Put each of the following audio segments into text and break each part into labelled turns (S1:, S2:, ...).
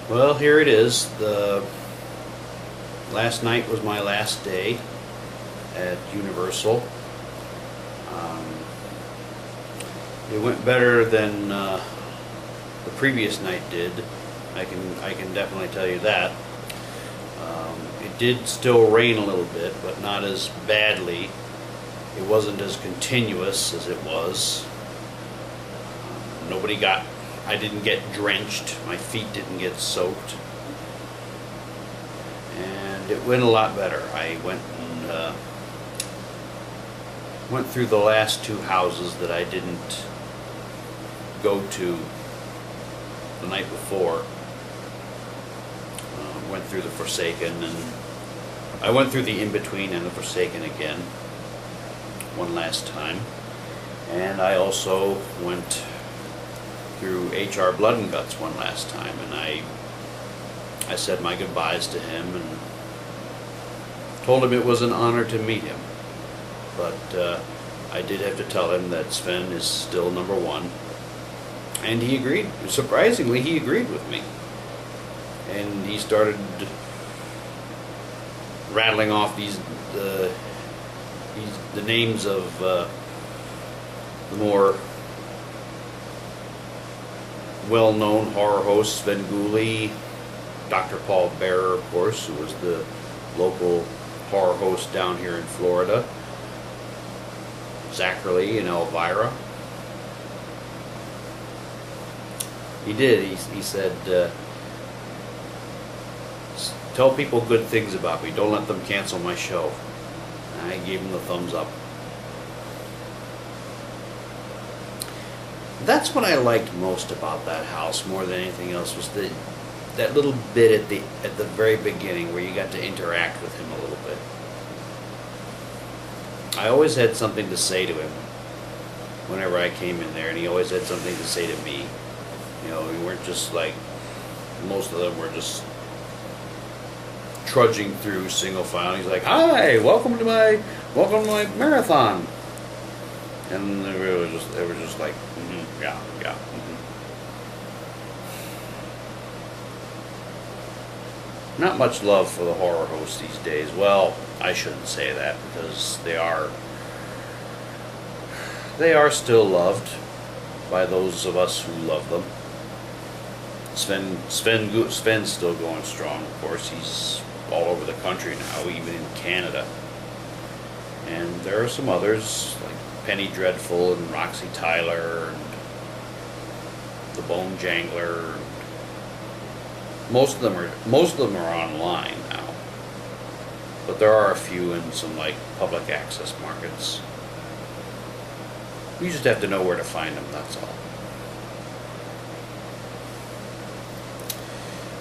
S1: Well, here it is. The last night was my last day at Universal. Um, it went better than the previous night did. I can definitely tell you that. It did still rain a little bit, but not as badly. It wasn't as continuous as it was. Nobody got. I didn't get drenched. My feet didn't get soaked, and it went a lot better. I went through the last two houses that I didn't go to the night before. Went through the Forsaken, and I went through the In-Between and the Forsaken again one last time. And I also went through HR Blood and Guts one last time, and I said my goodbyes to him and told him it was an honor to meet him. But I did have to tell him that Sven is still number one. And he agreed. Surprisingly, he agreed with me. And he started rattling off the names of the more well-known horror hosts: Sven Gulli, Dr. Paul Bearer, of course, who was the local horror host down here in Florida, Zachary and Elvira. He did. He said, tell people good things about me. Don't let them cancel my show. And I gave him the thumbs up. That's what I liked most about that house, more than anything else, was that little bit at the very beginning where you got to interact with him a little bit. I always had something to say to him whenever I came in there, and he always had something to say to me. You know, we weren't just like, most of them were just trudging through single file. He's like, "Hi, welcome to my marathon," and they were just like, yeah, yeah. Not much love for the horror hosts these days. Well, I shouldn't say that, because they are still loved by those of us who love them. Sven's still going strong. Of course, he's all over the country now, even in Canada. And there are some others like Penny Dreadful and Roxy Tyler and the Bone Jangler. Most of them are online now, but there are a few in some like public access markets. You just have to know where to find them. That's all.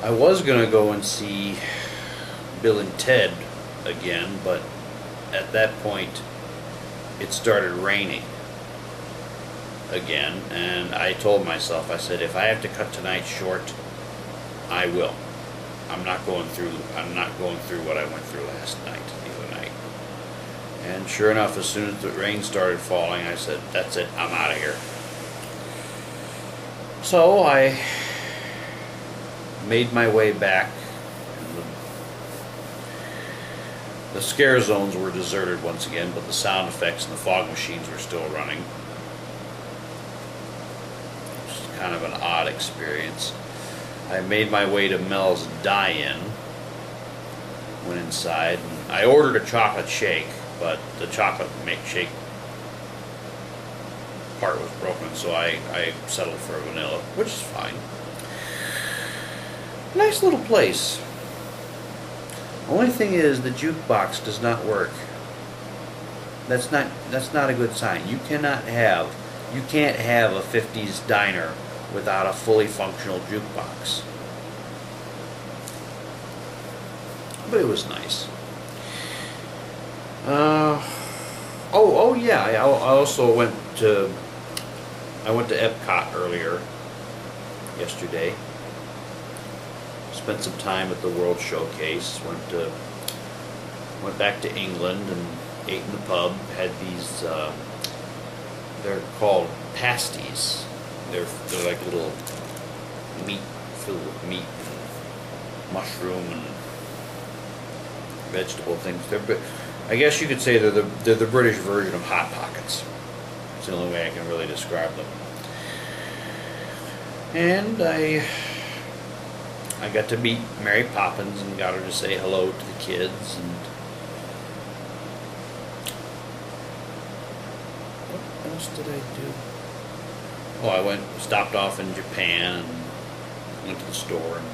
S1: I was gonna go and see Bill and Ted again, but at that point it started raining again, and I told myself, I said, if I have to cut tonight short, I will. I'm not going through what I went through last night, the other night. And sure enough, as soon as the rain started falling, I said, that's it, I'm out of here. So I made my way back. The scare zones were deserted once again, but the sound effects and the fog machines were still running. Which is kind of an odd experience. I made my way to Mel's Die-In. Went inside, and I ordered a chocolate shake, but the chocolate shake part was broken, so I settled for a vanilla, which is fine. Nice little place. Only thing is, the jukebox does not work. That's not a good sign. You can't have a 50s diner without a fully functional jukebox. But it was nice. Oh yeah. I also went to Epcot earlier yesterday. Spent some time at the World Showcase. Went back to England and ate in the pub. Had these. They're called pasties. They're like little meat, filled with meat, mushroom and vegetable things. I guess you could say they're the British version of Hot Pockets. It's the only way I can really describe them. And I got to meet Mary Poppins and got her to say hello to the kids. And what else did I do? Oh, I stopped off in Japan and went to the store and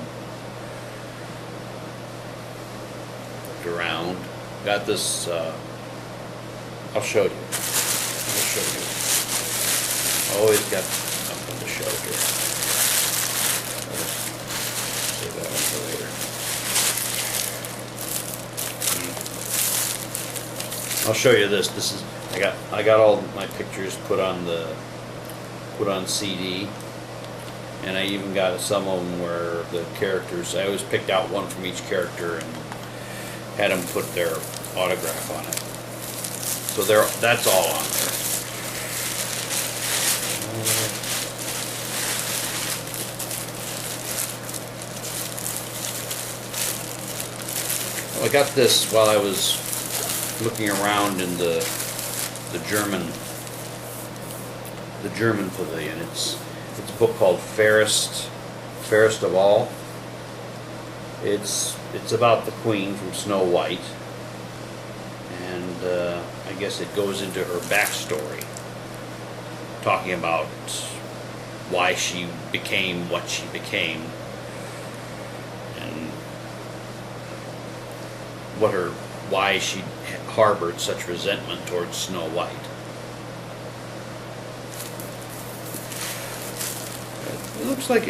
S1: looked around. Got this, I'll show you. Always got something to show here. Save that one for later. I'll show you this. This is, I got all my pictures put on CD. And I even got some of them where the characters, I always picked out one from each character and had them put their autograph on it. So that's all on there. I got this while I was looking around in the German pavilion. It's a book called Fairest of All. It's about the Queen from Snow White, and I guess it goes into her backstory, talking about why she became what she became, and why she harbored such resentment towards Snow White. It looks like